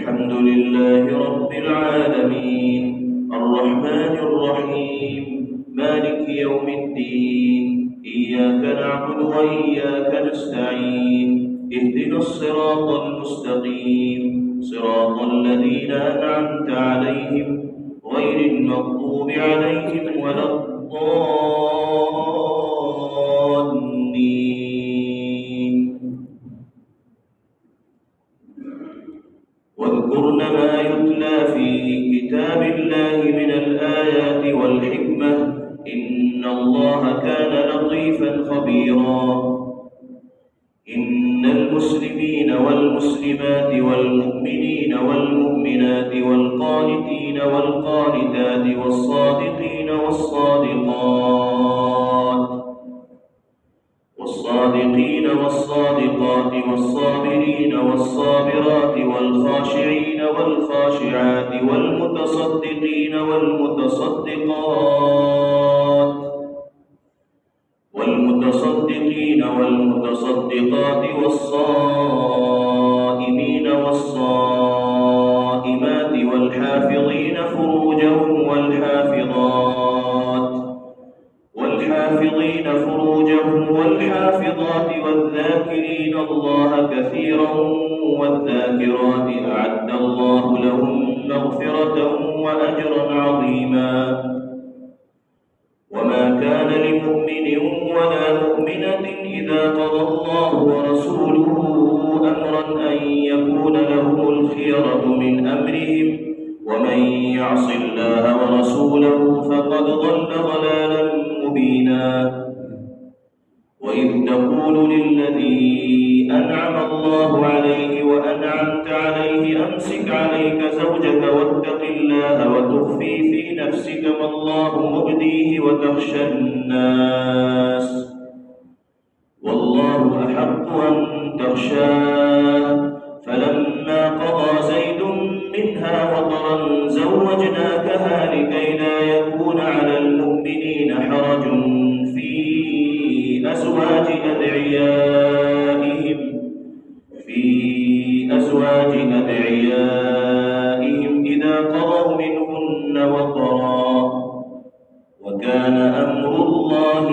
الحمد لله رب العالمين الرحمن الرحيم مالك يوم الدين إياك نعبد وإياك نستعين اهدنا الصراط المستقيم صراط الذين أنعمت عليهم غير المغضوب عليهم ولا الضالين. واذكرن ما يتلى في كتاب الله من الآيات والحكمة إن الله كان لطيفا خبيرا. إن المسلمين والمسلمات والمؤمنين والمؤمنات والقانتين والقانتات والصادقين والصادقات والصابرين والصابرات والخاشعين والخاشعات والمتصدقين والمتصدقات والصائمين والصائمات والحافظين فروجهم والحافظات والذاكرين الله كثيرا والذاكرات أعد الله لهم مغفرة وأجرا عظيما. وما كان لمؤمن ولا مؤمنة إذا قضى الله ورسوله أمرا أن يكون لهم الخيرة من أمرهم ومن يعص الله ورسوله فقد ضل ضلالا مبينا. وإذ تقول للذي أنعم الله عليه وأنعمت عليه أمسك عليك زوجك واتق الله وتخفي في نفسك ما الله مبديه وتخشى الناس والله أحق أن تخشاه فلما قضى زيد منها وطرا زوجناكها لكي لا يكون على المؤمنين حرج في أزواج أدعيائهم إذا قضوا منهن وطرا وكان أمر الله